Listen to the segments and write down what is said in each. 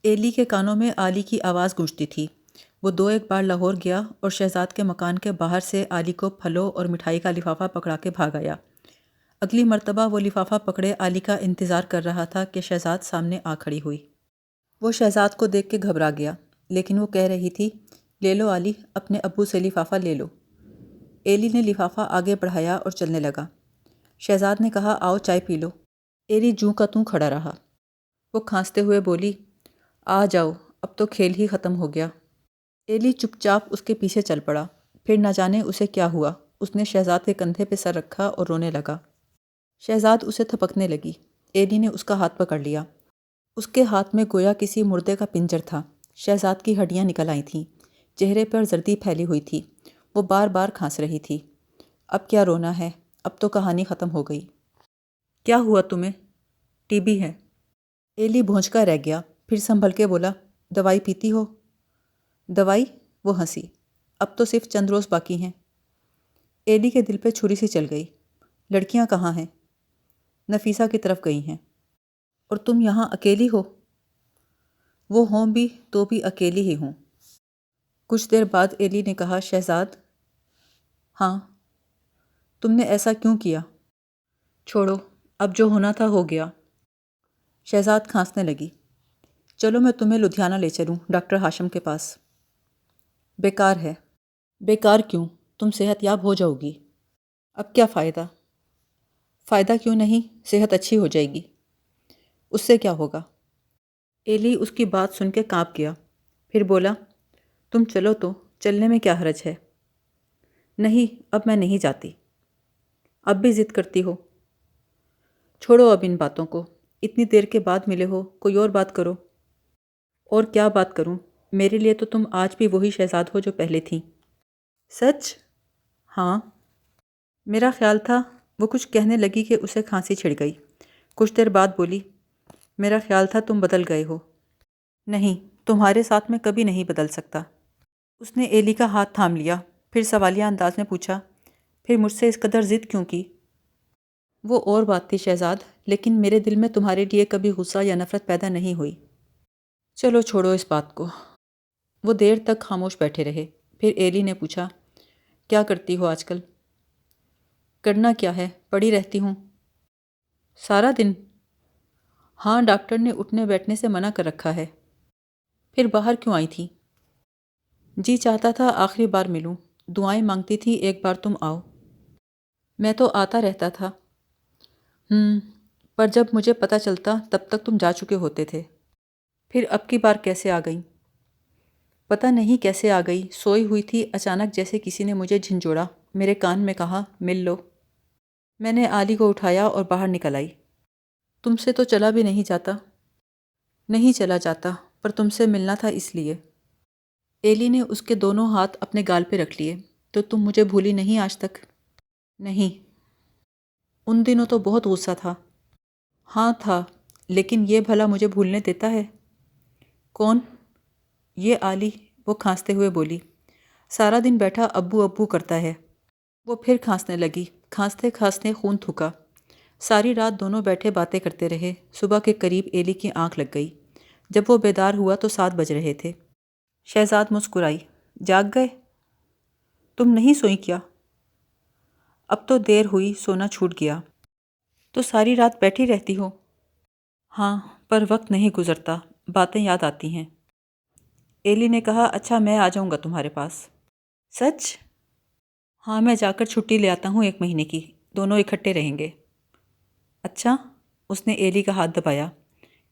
ایلی کے کانوں میں علی کی آواز گونجتی تھی۔ وہ دو ایک بار لاہور گیا اور شہزاد کے مکان کے باہر سے علی کو پھلوں اور مٹھائی کا لفافہ پکڑا کے بھاگ آیا۔ اگلی مرتبہ وہ لفافہ پکڑے علی کا انتظار کر رہا تھا کہ شہزاد سامنے آ کھڑی ہوئی۔ وہ شہزاد کو دیکھ کے گھبرا گیا، لیکن وہ کہہ رہی تھی، لے لو علی، اپنے ابو سے لفافہ لے لو۔ ایلی نے لفافہ آگے بڑھایا اور چلنے لگا۔ شہزاد نے کہا، آؤ چائے پی لو۔ ایلی جوں کا توں کھڑا رہا۔ وہ کھانستے ہوئے بولی، آ جاؤ، اب تو کھیل ہی ختم ہو گیا۔ ایلی چپ چاپ اس کے پیچھے چل پڑا۔ پھر نہ جانے اسے کیا ہوا، اس نے شہزاد کے کندھے پہ سر رکھا اور رونے لگا۔ شہزاد اسے تھپکنے لگی۔ ایلی نے اس کا ہاتھ پکڑ لیا۔ اس کے ہاتھ میں گویا کسی مردے کا پنجر تھا۔ شہزاد کی ہڈیاں نکل آئی تھیں، چہرے پر زردی پھیلی ہوئی تھی۔ وہ بار بار کھانس رہی تھی۔ اب کیا رونا ہے، اب تو کہانی ختم ہو گئی۔ کیا ہوا تمہیں؟ ٹی بی ہے۔ ایلی بھونچکا رہ گیا، پھر سنبھل کے بولا، دوائی پیتی ہو؟ دوائی؟ وہ ہنسی، اب تو صرف چند روز باقی ہیں۔ ایلی کے دل پہ چھری سی چل گئی۔ لڑکیاں کہاں ہیں؟ نفیسہ کی طرف گئی ہیں۔ اور تم یہاں اکیلی ہو؟ وہ ہوں بھی تو بھی اکیلی ہی ہوں۔ کچھ دیر بعد ایلی نے کہا، شہزاد؟ ہاں؟ تم نے ایسا کیوں کیا؟ چھوڑو، اب جو ہونا تھا ہو گیا۔ شہزاد کھانسنے لگی۔ چلو میں تمہیں لدھیانہ لے چلوں، ڈاکٹر ہاشم کے پاس۔ بیکار ہے۔ بیکار کیوں؟ تم صحت یاب ہو جاؤ گی۔ اب کیا فائدہ؟ فائدہ کیوں نہیں، صحت اچھی ہو جائے گی۔ اس سے کیا ہوگا؟ ایلی اس کی بات سن کے کانپ گیا، پھر بولا، تم چلو تو، چلنے میں کیا حرج ہے؟ نہیں، اب میں نہیں جاتی۔ اب بھی ضد کرتی ہو؟ چھوڑو اب ان باتوں کو، اتنی دیر کے بعد ملے ہو، کوئی اور بات کرو۔ اور کیا بات کروں؟ میرے لیے تو تم آج بھی وہی شہزاد ہو جو پہلے تھیں۔ سچ؟ ہاں۔ میرا خیال تھا، وہ کچھ کہنے لگی کہ اسے کھانسی چھڑ گئی۔ کچھ دیر بعد بولی، میرا خیال تھا تم بدل گئے ہو۔ نہیں، تمہارے ساتھ میں کبھی نہیں بدل سکتا۔ اس نے ایلی کا ہاتھ تھام لیا، پھر سوالیہ انداز میں پوچھا، پھر مجھ سے اس قدر ضد کیوں کی؟ وہ اور بات تھی شہزاد، لیکن میرے دل میں تمہارے لیے کبھی غصہ یا نفرت پیدا نہیں ہوئی۔ چلو چھوڑو اس بات کو۔ وہ دیر تک خاموش بیٹھے رہے، پھر ایلی نے پوچھا، کیا کرتی ہو آج کل؟ کرنا کیا ہے، پڑی رہتی ہوں۔ سارا دن؟ ہاں، ڈاکٹر نے اٹھنے بیٹھنے سے منع کر رکھا ہے۔ پھر باہر کیوں آئی تھی؟ جی چاہتا تھا آخری بار ملوں، دعائیں مانگتی تھی ایک بار تم آؤ۔ میں تو آتا رہتا تھا۔ پر جب مجھے پتہ چلتا تب تک تم جا چکے ہوتے تھے۔ پھر اب کی بار کیسے آ گئیں؟ پتہ نہیں کیسے آ گئی، سوئی ہوئی تھی، اچانک جیسے کسی نے مجھے جھنجھوڑا، میرے کان میں کہا، مل لو۔ میں نے علی کو اٹھایا اور باہر نکل آئی۔ تم سے تو چلا بھی نہیں جاتا۔ نہیں چلا جاتا، پر تم سے ملنا تھا اس لیے۔ ایلی نے اس کے دونوں ہاتھ اپنے گال پہ رکھ لیے، تو تم مجھے بھولی نہیں آج تک؟ نہیں۔ ان دنوں تو بہت غصہ تھا۔ ہاں تھا، لیکن یہ بھلا مجھے بھولنے دیتا ہے؟ کون؟ یہ علی، وہ کھانستے ہوئے بولی۔ سارا دن بیٹھا ابو ابو کرتا ہے۔ وہ پھر کھانسنے لگی، کھانستے کھانستے خون تھکا۔ ساری رات دونوں بیٹھے باتیں کرتے رہے۔ صبح کے قریب ایلی کی آنکھ لگ گئی۔ جب وہ بیدار ہوا تو 7 بج رہے تھے۔ شہزاد مسکرائی، جاگ گئے؟ تم نہیں سوئی کیا؟ اب تو دیر ہوئی، سونا چھوٹ گیا۔ تو ساری رات بیٹھی رہتی ہو؟ ہاں، پر وقت نہیں گزرتا، باتیں یاد آتی ہیں۔ ایلی نے کہا، اچھا میں آ جاؤں گا تمہارے پاس۔ سچ؟ ہاں، میں جا کر چھٹی لے آتا ہوں 1 مہینے کی، دونوں اکٹھے رہیں گے۔ اچھا؟ اس نے ایلی کا ہاتھ دبایا۔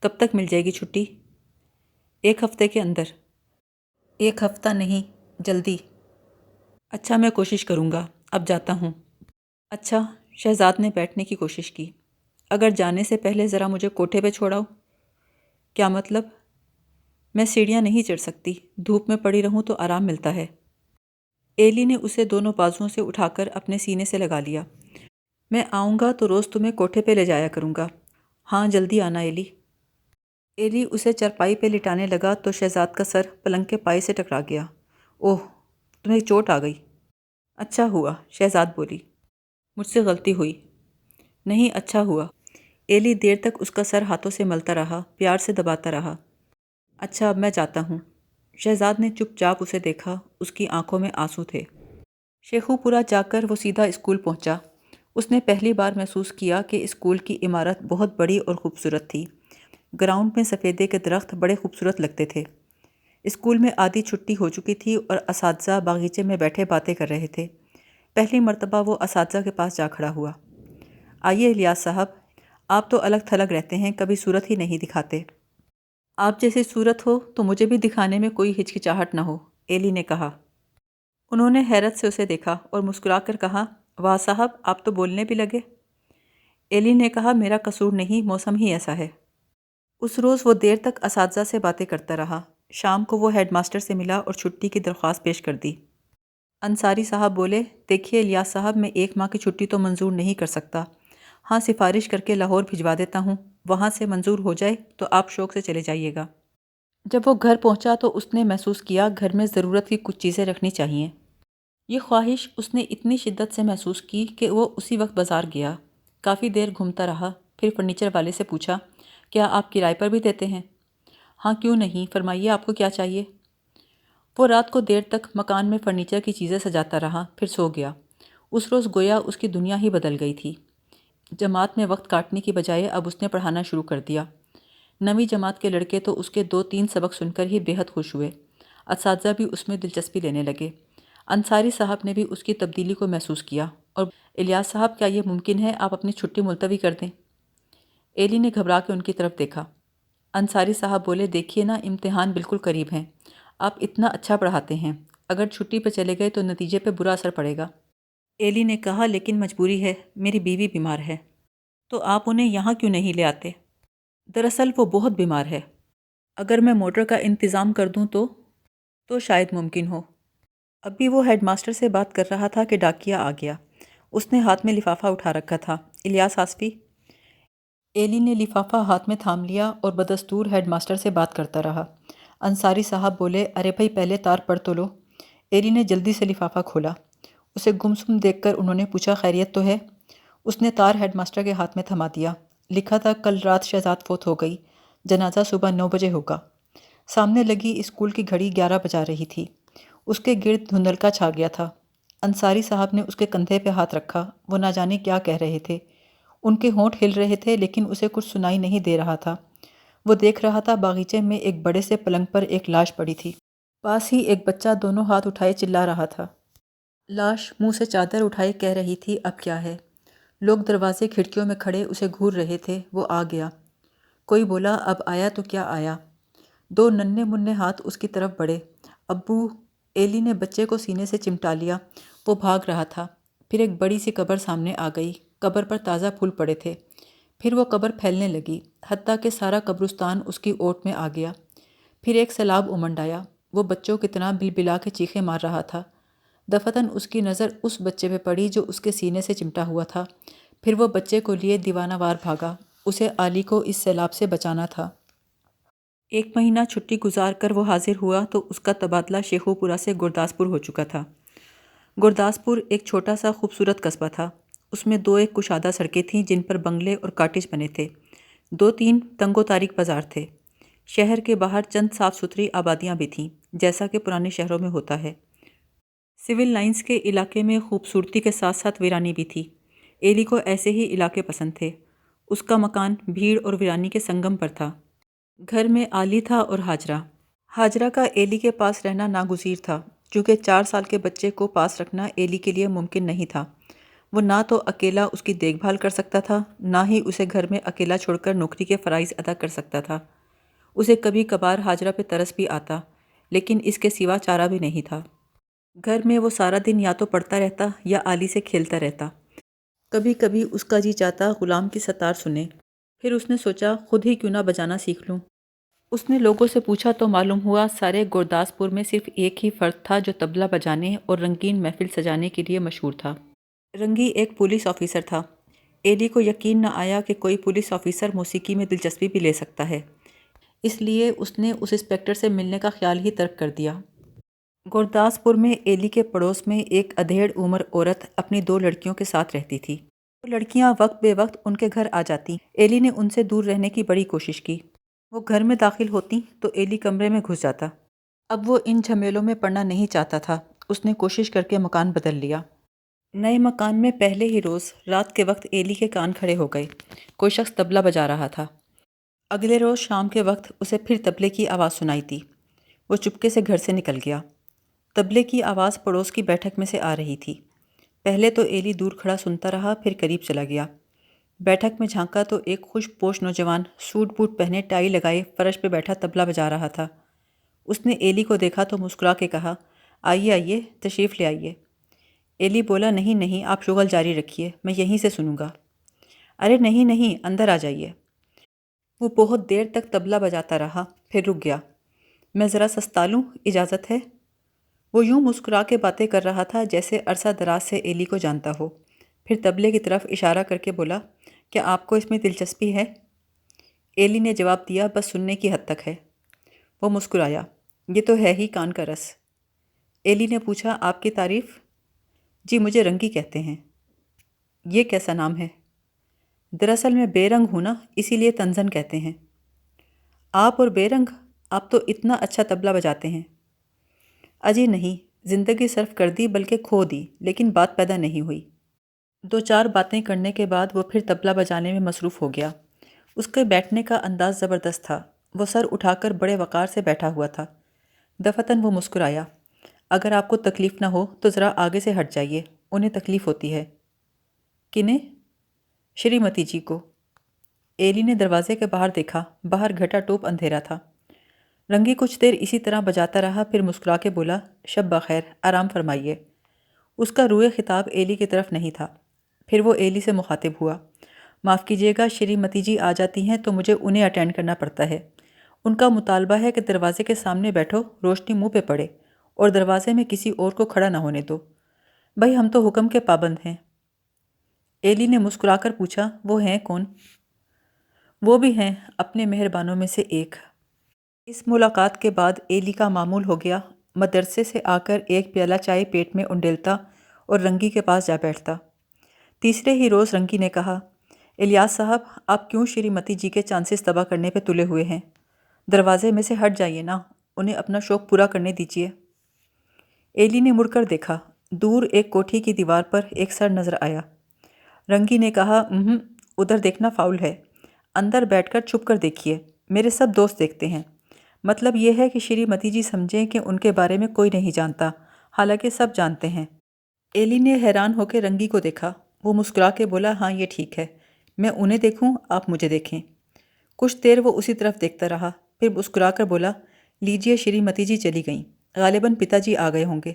کب تک مل جائے گی چھٹی؟ 1 ہفتے کے اندر۔ 1 ہفتہ نہیں، جلدی۔ اچھا میں کوشش کروں گا، اب جاتا ہوں۔ اچھا، شہزاد نے بیٹھنے کی کوشش کی۔ اگر جانے سے پہلے ذرا مجھے کوٹھے پہ چھوڑاؤ۔ کیا مطلب؟ میں سیڑھیاں نہیں چڑھ سکتی، دھوپ میں پڑی رہوں تو آرام ملتا ہے۔ ایلی نے اسے دونوں بازوؤں سے اٹھا کر اپنے سینے سے لگا لیا۔ میں آؤں گا تو روز تمہیں کوٹھے پہ لے جایا کروں گا۔ ہاں، جلدی آنا ایلی۔ ایلی اسے چرپائی پہ لٹانے لگا تو شہزاد کا سر پلنگ کے پائے سے ٹکرا گیا۔ اوہ، تمہیں چوٹ آ گئی؟ اچھا ہوا، شہزاد بولی، مجھ سے غلطی ہوئی۔ نہیں، اچھا ہوا۔ ایلی دیر تک اس کا سر ہاتھوں سے ملتا رہا، پیار سے دباتا رہا۔ اچھا اب میں جاتا ہوں۔ شہزاد نے چپ چاپ اسے دیکھا، اس کی آنکھوں میں آنسو تھے۔ شیخو پورا جا کر وہ سیدھا اسکول پہنچا۔ اس نے پہلی بار محسوس کیا کہ اسکول کی عمارت بہت بڑی اور خوبصورت تھی۔ گراؤنڈ میں سفیدے کے درخت بڑے خوبصورت لگتے تھے۔ اسکول میں آدھی چھٹی ہو چکی تھی اور اساتذہ باغیچے میں بیٹھے باتیں کر رہے تھے۔ پہلی مرتبہ وہ اساتذہ کے پاس جا کھڑا ہوا۔ آئیے الیاس صاحب، آپ تو الگ تھلگ رہتے ہیں، کبھی صورت ہی نہیں دکھاتے۔ آپ جیسی صورت ہو تو مجھے بھی دکھانے میں کوئی ہچکچاہٹ نہ ہو، ایلی نے کہا۔ انہوں نے حیرت سے اسے دیکھا اور مسکرا کر کہا، واہ صاحب، آپ تو بولنے بھی لگے۔ ایلی نے کہا، میرا قصور نہیں، موسم ہی ایسا ہے۔ اس روز وہ دیر تک اساتذہ سے باتیں کرتا رہا۔ شام کو وہ ہیڈ ماسٹر سے ملا اور چھٹی کی درخواست پیش کر دی۔ انصاری صاحب بولے، دیکھیے الیاس صاحب، میں 1 ماہ کی چھٹی تو منظور نہیں کر سکتا۔ ہاں، سفارش کر کے لاہور بھجوا دیتا ہوں، وہاں سے منظور ہو جائے تو آپ شوق سے چلے جائیے گا۔ جب وہ گھر پہنچا تو اس نے محسوس کیا گھر میں ضرورت کی کچھ چیزیں رکھنی چاہیے۔ یہ خواہش اس نے اتنی شدت سے محسوس کی کہ وہ اسی وقت بازار گیا۔ کافی دیر گھومتا رہا، پھر فرنیچر والے سے پوچھا، کیا آپ کرائے پر بھی دیتے ہیں؟ ہاں کیوں نہیں، فرمائیے آپ کو کیا چاہیے؟ وہ رات کو دیر تک مکان میں فرنیچر کی چیزیں سجاتا رہا، پھر سو گیا۔ اس روز گویا اس کی دنیا ہی بدل گئی تھی۔ جماعت میں وقت کاٹنے کی بجائے اب اس نے پڑھانا شروع کر دیا۔ نویں جماعت کے لڑکے تو اس کے 2-3 سبق سن کر ہی بے حد خوش ہوئے۔ اساتذہ بھی اس میں دلچسپی لینے لگے۔ انصاری صاحب نے بھی اس کی تبدیلی کو محسوس کیا اور الیاس صاحب، کیا یہ ممکن ہے آپ اپنی چھٹی ملتوی کر دیں؟ ایلی نے گھبرا کے ان کی طرف دیکھا۔ انصاری صاحب بولے، دیکھیے نا، امتحان بالکل قریب ہیں، آپ اتنا اچھا پڑھاتے ہیں، اگر چھٹی پہ چلے گئے تو نتیجے پہ برا اثر پڑے گا۔ ایلی نے کہا، لیکن مجبوری ہے، میری بیوی بیمار ہے۔ تو آپ انہیں یہاں کیوں نہیں لے آتے؟ دراصل وہ بہت بیمار ہے، اگر میں موٹر کا انتظام کر دوں تو شاید ممکن ہو۔ ابھی وہ ہیڈ ماسٹر سے بات کر رہا تھا کہ ڈاکیا آ گیا۔ اس نے ہاتھ میں لفافہ اٹھا رکھا تھا۔ الیاس آصفی؟ ایلی نے لفافہ ہاتھ میں تھام لیا اور بدستور ہیڈ ماسٹر سے بات کرتا رہا۔ انصاری صاحب بولے، ارے بھائی پہلے تار پڑھ تو لو۔ ایلی نے جلدی سے لفافہ کھولا۔ اسے گمسم دیکھ کر انہوں نے پوچھا، خیریت تو ہے؟ اس نے تار ہیڈ ماسٹر کے ہاتھ میں تھما دیا۔ لکھا تھا، کل رات شہزاد فوت ہو گئی، جنازہ صبح 9 بجے ہوگا۔ سامنے لگی اسکول کی گھڑی 11 بجا رہی تھی۔ اس کے گرد دھندلکا چھا گیا تھا۔ انصاری صاحب نے اس کے کندھے پہ ہاتھ رکھا۔ وہ نہ جانے کیا کہہ رہے تھے۔ ان کے ہونٹ ہل رہے تھے لیکن اسے کچھ سنائی نہیں دے رہا تھا۔ وہ دیکھ رہا تھا باغیچے میں ایک بڑے سے پلنگ پر ایک لاش پڑی تھی۔ پاس ہی ایک بچہ دونوں ہاتھ اٹھائے چلا رہا تھا۔ لاش منہ سے چادر اٹھائے کہہ رہی تھی، اب کیا ہے؟ لوگ دروازے کھڑکیوں میں کھڑے اسے گھور رہے تھے۔ وہ آ گیا۔ کوئی بولا، اب آیا تو کیا آیا؟ 2 ننھے منھے ہاتھ اس کی طرف بڑھے۔ ابو! ایلی نے بچے کو سینے سے چمٹا لیا۔ وہ بھاگ رہا تھا۔ پھر ایک بڑی سی قبر سامنے آ گئی۔ قبر پر تازہ پھول پڑے تھے۔ پھر وہ قبر پھیلنے لگی، حتیٰ کہ سارا قبرستان اس کی اوٹ میں آ گیا۔ پھر ایک سیلاب امنڈ آیا۔ وہ بچوں کی طرح بل بلا کے چیخیں مار رہا تھا۔ دفتن اس کی نظر اس بچے پہ پڑی جو اس کے سینے سے چمٹا ہوا تھا۔ پھر وہ بچے کو لیے دیوانہ وار بھاگا۔ اسے علی کو اس سیلاب سے بچانا تھا۔ 1 مہینہ چھٹی گزار کر وہ حاضر ہوا تو اس کا تبادلہ شیخو پورہ سے گرداسپور ہو چکا تھا۔ گرداسپور ایک چھوٹا سا خوبصورت قصبہ تھا۔ اس میں 2-1 کشادہ سڑکیں تھیں جن پر بنگلے اور کاٹیج بنے تھے۔ 2-3 تنگ و تاریک بازار تھے۔ شہر کے باہر چند صاف ستھری آبادیاں بھی تھیں، جیسا کہ پرانے شہروں میں ہوتا ہے۔ سول لائنز کے علاقے میں خوبصورتی کے ساتھ ساتھ ویرانی بھی تھی۔ ایلی کو ایسے ہی علاقے پسند تھے۔ اس کا مکان بھیڑ اور ویرانی کے سنگم پر تھا۔ گھر میں علی تھا اور ہاجرہ۔ ہاجرہ کا ایلی کے پاس رہنا ناگزیر تھا، چونکہ 4 سال کے بچے کو پاس رکھنا ایلی کے لیے ممکن نہیں تھا۔ وہ نہ تو اکیلا اس کی دیکھ بھال کر سکتا تھا، نہ ہی اسے گھر میں اکیلا چھوڑ کر نوکری کے فرائض ادا کر سکتا تھا۔ اسے کبھی کبھار ہاجرہ پہ ترس بھی آتا، لیکن اس کے سوا چارہ بھی نہیں تھا۔ گھر میں وہ سارا دن یا تو پڑھتا رہتا یا علی سے کھیلتا رہتا۔ کبھی کبھی اس کا جی چاہتا غلام کی ستار سنے۔ پھر اس نے سوچا، خود ہی کیوں نہ بجانا سیکھ لوں۔ اس نے لوگوں سے پوچھا تو معلوم ہوا سارے گرداسپور میں صرف ایک ہی فرد تھا جو طبلہ بجانے اور رنگین محفل سجانے کے لیے مشہور تھا۔ رنگی ایک پولیس آفیسر تھا۔ ایلی کو یقین نہ آیا کہ کوئی پولیس آفیسر موسیقی میں دلچسپی بھی لے سکتا ہے، اس لیے اس نے اس انسپکٹر سے ملنے کا خیال ہی ترک کر دیا۔ گرداسپور میں ایلی کے پڑوس میں ایک ادھیڑ عمر عورت اپنی 2 لڑکیوں کے ساتھ رہتی تھی۔ وہ لڑکیاں وقت بے وقت ان کے گھر آ جاتی۔ ایلی نے ان سے دور رہنے کی بڑی کوشش کی۔ وہ گھر میں داخل ہوتی تو ایلی کمرے میں گھس جاتا۔ اب وہ ان جھمیلوں میں پڑنا نہیں چاہتا تھا۔ اس نے کوشش کر کے مکان بدل لیا۔ نئے مکان میں پہلے ہی روز رات کے وقت ایلی کے کان کھڑے ہو گئے۔ کوئی شخص طبلہ بجا رہا تھا۔ اگلے روز شام کے وقت اسے پھر طبلے کی آواز سنائی دی۔ وہ چپکے سے گھر سے نکل گیا۔ طبلے کی آواز پڑوس کی بیٹھک میں سے آ رہی تھی۔ پہلے تو ایلی دور کھڑا سنتا رہا، پھر قریب چلا گیا۔ بیٹھک میں جھانکا تو ایک خوش پوش نوجوان سوٹ بوٹ پہنے ٹائی لگائے فرش پہ بیٹھا طبلہ بجا رہا تھا۔ اس نے ایلی کو دیکھا تو مسکرا کے کہا، آئیے آئیے، تشریف لے آئیے۔ ایلی بولا، نہیں نہیں، آپ شغل جاری رکھیے، میں یہیں سے سنوں گا۔ ارے نہیں نہیں، اندر آ جائیے۔ وہ بہت دیر تک طبلہ بجاتا رہا، پھر رک گیا۔ میں ذرا سستا لوں، اجازت ہے؟ وہ یوں مسکرا کے باتیں کر رہا تھا جیسے عرصہ دراز سے ایلی کو جانتا ہو۔ پھر طبلے کی طرف اشارہ کر کے بولا، کیا آپ کو اس میں دلچسپی ہے؟ ایلی نے جواب دیا، بس سننے کی حد تک ہے۔ وہ مسکرایا، یہ تو ہے ہی کان کا رس۔ ایلی نے پوچھا، آپ کی تعریف؟ جی، مجھے رنگی کہتے ہیں۔ یہ کیسا نام ہے؟ دراصل میں بے رنگ ہوں نا، اسی لیے تنزن کہتے ہیں۔ آپ اور بے رنگ؟ آپ تو اتنا اچھا طبلہ بجاتے ہیں۔ اجی نہیں، زندگی صرف کر دی بلکہ کھو دی، لیکن بات پیدا نہیں ہوئی۔ دو چار باتیں کرنے کے بعد وہ پھر طبلہ بجانے میں مصروف ہو گیا۔ اس کے بیٹھنے کا انداز زبردست تھا۔ وہ سر اٹھا کر بڑے وقار سے بیٹھا ہوا تھا۔ دفعتاً وہ مسکرایا، اگر آپ کو تکلیف نہ ہو تو ذرا آگے سے ہٹ جائیے، انہیں تکلیف ہوتی ہے۔ کنہیں؟ شری متی جی کو۔ ایلی نے دروازے کے باہر دیکھا، باہر گھٹا ٹوپ اندھیرا تھا۔ رنگی کچھ دیر اسی طرح بجاتا رہا، پھر مسکرا کے بولا، شب بخیر، آرام فرمائیے۔ اس کا روئے خطاب ایلی کی طرف نہیں تھا۔ پھر وہ ایلی سے مخاطب ہوا، معاف کیجیے گا، شری متی جی آ جاتی ہیں تو مجھے انہیں اٹینڈ کرنا پڑتا ہے۔ ان کا مطالبہ ہے کہ دروازے کے سامنے بیٹھو، روشنی منہ پہ پڑے، اور دروازے میں کسی اور کو کھڑا نہ ہونے دو۔ بھائی ہم تو حکم کے پابند ہیں۔ ایلی نے مسکرا کر پوچھا، وہ ہیں کون؟ وہ بھی ہیں اپنے مہربانوں میں سے ایک۔ اس ملاقات کے بعد ایلی کا معمول ہو گیا، مدرسے سے آ کر ایک پیالہ چائے پیٹ میں انڈیلتا اور رنگی کے پاس جا بیٹھتا۔ تیسرے ہی روز رنگی نے کہا، الیاس صاحب، آپ کیوں شری متی جی کے چانسز تباہ کرنے پہ تلے ہوئے ہیں؟ دروازے میں سے ہٹ جائیے نا، انہیں اپنا شوق پورا کرنے دیجیے۔ ایلی نے مڑ کر دیکھا، دور ایک کوٹھی کی دیوار پر ایک سر نظر آیا۔ رنگی نے کہا، ادھر دیکھنا فاؤل ہے، اندر بیٹھ کر چھپ کر دیکھیے، میرے سب دوست دیکھتے ہیں۔ مطلب یہ ہے کہ شری متی جی سمجھیں کہ ان کے بارے میں کوئی نہیں جانتا، حالانکہ سب جانتے ہیں۔ ایلی نے حیران ہو کے رنگی کو دیکھا۔ وہ مسکرا کے بولا، ہاں یہ ٹھیک ہے، میں انہیں دیکھوں، آپ مجھے دیکھیں۔ کچھ دیر وہ اسی طرف دیکھتا رہا، پھر مسکرا کر بولا، لیجیے، شری متی جی چلی گئیں، غالباً پتا جی آ گئے ہوں گے۔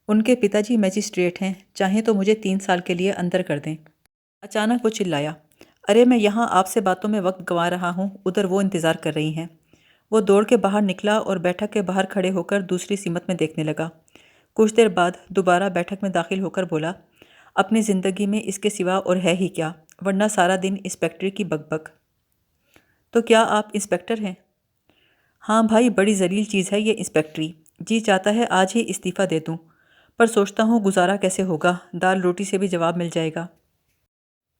ان کے پتا جی میجسٹریٹ ہیں، چاہیں تو مجھے 3 سال کے لیے اندر کر دیں۔ اچانک وہ چلایا، ارے میں یہاں آپ سے باتوں میں وقت گنوا رہا ہوں، ادھر وہ انتظار کر رہی ہیں۔ وہ دوڑ کے باہر نکلا اور بیٹھک کے باہر کھڑے ہو کر دوسری سمت میں دیکھنے لگا۔ کچھ دیر بعد دوبارہ بیٹھک میں داخل ہو کر بولا، اپنی زندگی میں اس کے سوا اور ہے ہی کیا، ورنہ سارا دن انسپیکٹری کی بک بک۔ تو کیا آپ انسپیکٹر ہیں؟ ہاں بھائی، بڑی ذلیل چیز ہے یہ انسپیکٹری، جی چاہتا ہے آج ہی استعفیٰ دے دوں، پر سوچتا ہوں گزارا کیسے ہوگا، دال روٹی سے بھی جواب مل جائے گا۔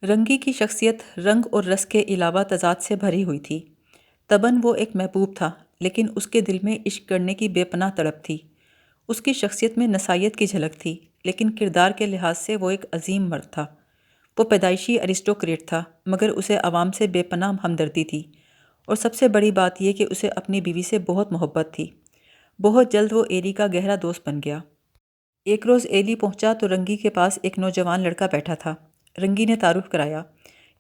رنگی کی شخصیت رنگ اور رس کے علاوہ تضاد سے بھری ہوئی تھی۔ طبعاً وہ ایک محبوب تھا، لیکن اس کے دل میں عشق کرنے کی بے پناہ تڑپ تھی۔ اس کی شخصیت میں نسائیت کی جھلک تھی، لیکن کردار کے لحاظ سے وہ ایک عظیم مرد تھا۔ وہ پیدائشی ارسٹوکریٹ تھا، مگر اسے عوام سے بے پناہ ہمدردی تھی، اور سب سے بڑی بات یہ کہ اسے اپنی بیوی سے بہت محبت تھی۔ بہت جلد وہ ایلی کا گہرا دوست بن گیا۔ ایک روز ایلی پہنچا تو رنگی کے پاس ایک نوجوان لڑکا بیٹھا تھا۔ رنگی نے تعارف کرایا،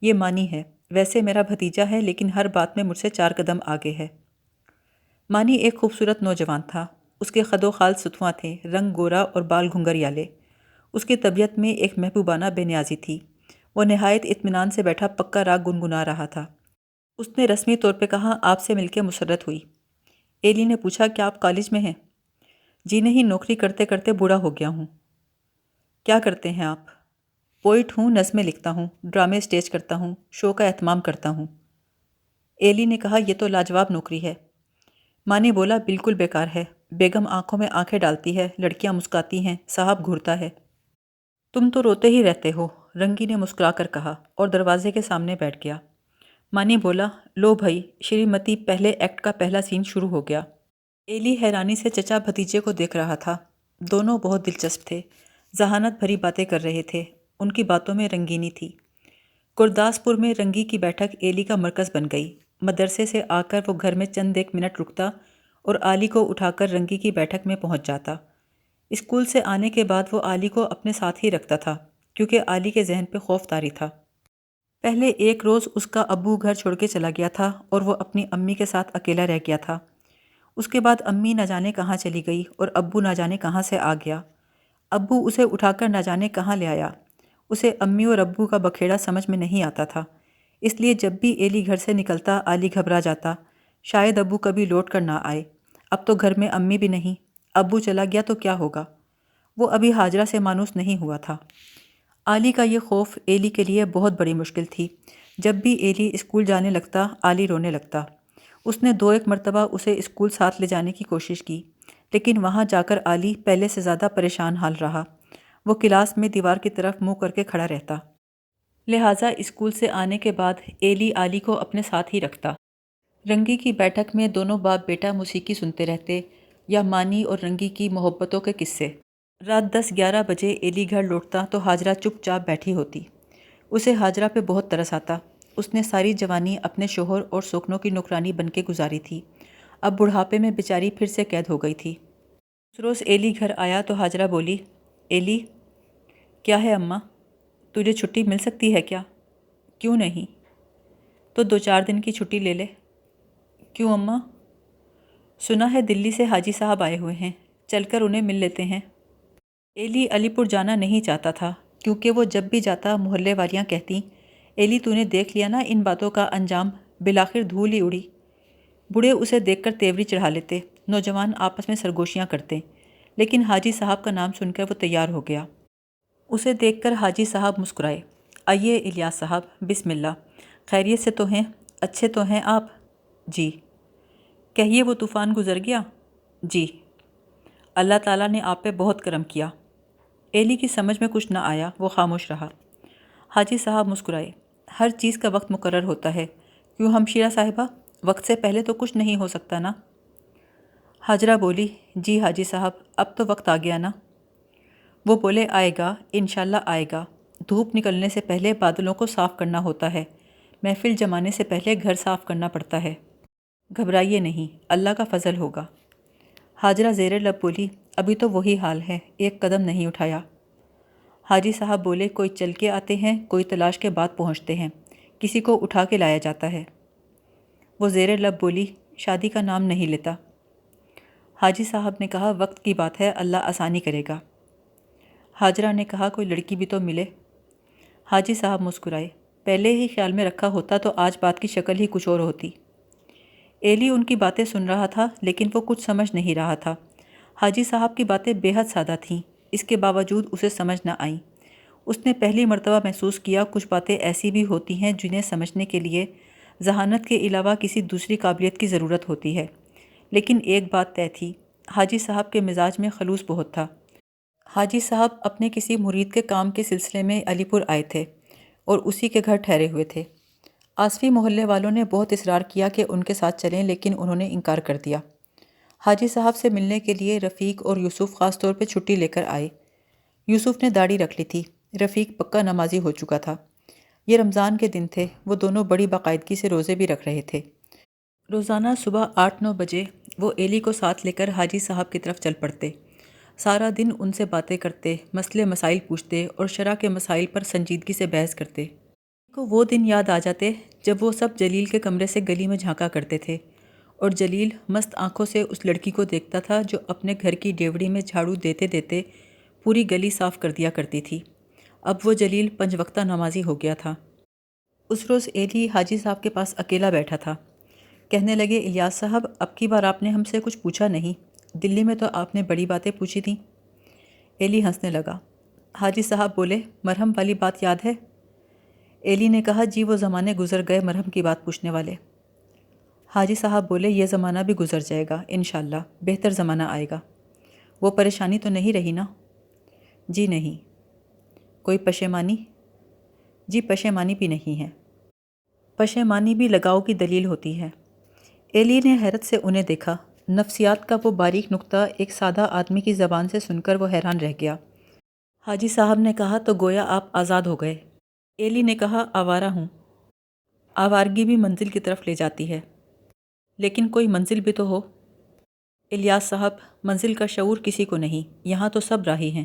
یہ مانی ہے، ویسے میرا بھتیجا ہے لیکن ہر بات میں مجھ سے 4 قدم آگے ہے۔ مانی ایک خوبصورت نوجوان تھا۔ اس کے خد و خال ستھواں تھے، رنگ گورا اور بال گھنگریالے۔ اس کی طبیعت میں ایک محبوبانہ بے نیازی تھی۔ وہ نہایت اطمینان سے بیٹھا پکا راگ گنگنا رہا تھا۔ اس نے رسمی طور پہ کہا، آپ سے مل کے مسرت ہوئی۔ ایلی نے پوچھا، کیا آپ کالج میں ہیں؟ جی نہیں، نوکری کرتے کرتے بوڑھا ہو گیا ہوں۔ کیا کرتے ہیں آپ؟ پوئٹ ہوں، نظمیں لکھتا ہوں، ڈرامے اسٹیج کرتا ہوں، شو کا اہتمام کرتا ہوں۔ ایلی نے کہا، یہ تو لاجواب نوکری ہے۔ مانی بولا، بالکل بیکار ہے، بیگم آنکھوں میں آنکھیں ڈالتی ہے، لڑکیاں مسکاتی ہیں، صاحب گھورتا ہے۔ تم تو روتے ہی رہتے ہو، رنگی نے مسکرا کر کہا، اور دروازے کے سامنے بیٹھ گیا۔ مانی بولا، لو بھائی، شریمتی پہلے ایکٹ کا پہلا سین شروع ہو گیا۔ ایلی حیرانی سے چچا بھتیجے کو دیکھ رہا تھا۔ دونوں بہت دلچسپ تھے، ذہانت بھری باتیں کر رہے تھے، ان کی باتوں میں رنگینی تھی۔ گرداسپور میں رنگی کی بیٹھک ایلی کا مرکز بن گئی۔ مدرسے سے آ کر وہ گھر میں چند ایک منٹ رکتا اور آلی کو اٹھا کر رنگی کی بیٹھک میں پہنچ جاتا۔ اسکول سے آنے کے بعد وہ آلی کو اپنے ساتھ ہی رکھتا تھا، کیونکہ آلی کے ذہن پہ خوف طاری تھا۔ پہلے ایک روز اس کا ابو گھر چھوڑ کے چلا گیا تھا اور وہ اپنی امی کے ساتھ اکیلا رہ گیا تھا۔ اس کے بعد امی نہ جانے کہاں چلی گئی اور ابو نہ جانے کہاں سے آ گیا۔ ابو اسے اٹھا کر نہ جانے کہاں لے آیا۔ اسے امی اور ابو کا بکھیڑا سمجھ میں نہیں آتا تھا، اس لیے جب بھی ایلی گھر سے نکلتا آلی گھبرا جاتا، شاید ابو کبھی لوٹ کر نہ آئے۔ اب تو گھر میں امی بھی نہیں، ابو چلا گیا تو کیا ہوگا؟ وہ ابھی ہاجرہ سے مانوس نہیں ہوا تھا۔ آلی کا یہ خوف ایلی کے لیے بہت بڑی مشکل تھی۔ جب بھی ایلی اسکول جانے لگتا، آلی رونے لگتا۔ اس نے 2-1 مرتبہ اسے اسکول ساتھ لے جانے کی کوشش کی، لیکن وہاں جا کر آلی پہلے سے زیادہ پریشان حال رہا۔ وہ کلاس میں دیوار کی طرف منہ کر کے کھڑا رہتا۔ لہٰذا اسکول سے آنے کے بعد ایلی آلی کو اپنے ساتھ ہی رکھتا۔ رنگی کی بیٹھک میں دونوں باپ بیٹا موسیقی سنتے رہتے یا مانی اور رنگی کی محبتوں کے قصے۔ رات 10-11 بجے ایلی گھر لوٹتا تو ہاجرہ چپ چاپ بیٹھی ہوتی۔ اسے ہاجرہ پہ بہت ترس آتا۔ اس نے ساری جوانی اپنے شوہر اور سوکنوں کی نوکرانی بن کے گزاری تھی، اب بڑھاپے میں بیچاری پھر سے قید ہو گئی تھی۔ اس روز ایلی گھر آیا تو ہاجرہ بولی، ایلی، کیا ہے اماں؟ تجھے چھٹی مل سکتی ہے کیا؟ کیوں نہیں؟ تو 2-4 دن کی چھٹی لے لے۔ کیوں اماں؟ سنا ہے دلی سے حاجی صاحب آئے ہوئے ہیں، چل کر انہیں مل لیتے ہیں۔ ایلی علی پور جانا نہیں چاہتا تھا، کیونکہ وہ جب بھی جاتا محلے والیاں کہتیں، ایلی تو نے دیکھ لیا نا ان باتوں کا انجام، بالآخر دھول ہی اڑی۔ بوڑھے اسے دیکھ کر تیوری چڑھا لیتے، نوجوان آپس میں سرگوشیاں کرتے، لیکن حاجی صاحب کا نام سن کر وہ تیار ہو گیا۔ اسے دیکھ کر حاجی صاحب مسکرائے، آئیے الیاس صاحب، بسم اللہ، خیریت سے تو ہیں؟ اچھے تو ہیں آپ؟ جی۔ کہیے وہ طوفان گزر گیا؟ جی۔ اللہ تعالیٰ نے آپ پہ بہت کرم کیا۔ ایلی کی سمجھ میں کچھ نہ آیا، وہ خاموش رہا۔ حاجی صاحب مسکرائے، ہر چیز کا وقت مقرر ہوتا ہے، کیوں ہمشیرہ صاحبہ؟ وقت سے پہلے تو کچھ نہیں ہو سکتا نا؟ ہاجرہ بولی، جی حاجی صاحب، اب تو وقت آ گیا نا۔ وہ بولے، آئے گا، انشاءاللہ آئے گا۔ دھوپ نکلنے سے پہلے بادلوں کو صاف کرنا ہوتا ہے، محفل جمانے سے پہلے گھر صاف کرنا پڑتا ہے۔ گھبرائیے نہیں، اللہ کا فضل ہوگا۔ ہاجرہ زیر لب بولی، ابھی تو وہی حال ہے، ایک قدم نہیں اٹھایا۔ حاجی صاحب بولے، کوئی چل کے آتے ہیں، کوئی تلاش کے بعد پہنچتے ہیں، کسی کو اٹھا کے لایا جاتا ہے۔ وہ زیر لب بولی، شادی کا نام نہیں لیتا۔ حاجی صاحب نے کہا، وقت کی بات ہے، اللہ آسانی کرے گا۔ ہاجرہ نے کہا، کوئی لڑکی بھی تو ملے۔ حاجی صاحب مسکرائے، پہلے ہی خیال میں رکھا ہوتا تو آج بات کی شکل ہی کچھ اور ہوتی۔ ایلی ان کی باتیں سن رہا تھا، لیکن وہ کچھ سمجھ نہیں رہا تھا۔ حاجی صاحب کی باتیں بے حد سادہ تھیں، اس کے باوجود اسے سمجھ نہ آئیں۔ اس نے پہلی مرتبہ محسوس کیا، کچھ باتیں ایسی بھی ہوتی ہیں جنہیں سمجھنے کے لیے ذہانت کے علاوہ کسی دوسری قابلیت کی ضرورت ہوتی ہے۔ لیکن ایک بات طے تھی، حاجی صاحب کے مزاج میں خلوص بہت تھا۔ حاجی صاحب اپنے کسی مرید کے کام کے سلسلے میں علی پور آئے تھے اور اسی کے گھر ٹھہرے ہوئے تھے۔ آصفی محلے والوں نے بہت اصرار کیا کہ ان کے ساتھ چلیں، لیکن انہوں نے انکار کر دیا۔ حاجی صاحب سے ملنے کے لیے رفیق اور یوسف خاص طور پہ چھٹی لے کر آئے۔ یوسف نے داڑھی رکھ لی تھی، رفیق پکا نمازی ہو چکا تھا۔ یہ رمضان کے دن تھے، وہ دونوں بڑی باقاعدگی سے روزے بھی رکھ رہے تھے۔ روزانہ صبح 8-9 بجے وہ ایلی کو ساتھ لے کر حاجی صاحب کی طرف چل پڑتے۔ سارا دن ان سے باتیں کرتے، مسئلے مسائل پوچھتے اور شرع کے مسائل پر سنجیدگی سے بحث کرتے۔ کو وہ دن یاد آ جاتے جب وہ سب جلیل کے کمرے سے گلی میں جھانکا کرتے تھے اور جلیل مست آنکھوں سے اس لڑکی کو دیکھتا تھا جو اپنے گھر کی ڈیوڑی میں جھاڑو دیتے دیتے پوری گلی صاف کر دیا کرتی تھی۔ اب وہ جلیل 5 وقتہ نمازی ہو گیا تھا۔ اس روز ایلی حاجی صاحب کے پاس اکیلا بیٹھا تھا۔ کہنے لگے، الیاس صاحب، اب کی بار آپ نے ہم سے کچھ پوچھا نہیں، دلی میں تو آپ نے بڑی باتیں پوچھی تھیں۔ ایلی ہنسنے لگا۔ حاجی صاحب بولے، مرہم والی بات یاد ہے؟ ایلی نے کہا، جی وہ زمانے گزر گئے مرہم کی بات پوچھنے والے۔ حاجی صاحب بولے، یہ زمانہ بھی گزر جائے گا، انشاءاللہ بہتر زمانہ آئے گا۔ وہ پریشانی تو نہیں رہی نا؟ جی نہیں۔ کوئی پشیمانی؟ جی پشیمانی بھی نہیں ہے۔ پشیمانی بھی لگاؤ کی دلیل ہوتی ہے۔ ایلی نے حیرت سے انہیں دیکھا۔ نفسیات کا وہ باریک نکتہ ایک سادہ آدمی کی زبان سے سن کر وہ حیران رہ گیا۔ حاجی صاحب نے کہا، تو گویا آپ آزاد ہو گئے؟ ایلی نے کہا، آوارہ ہوں۔ آوارگی بھی منزل کی طرف لے جاتی ہے، لیکن کوئی منزل بھی تو ہو۔ الیاس صاحب، منزل کا شعور کسی کو نہیں، یہاں تو سب راہی ہیں۔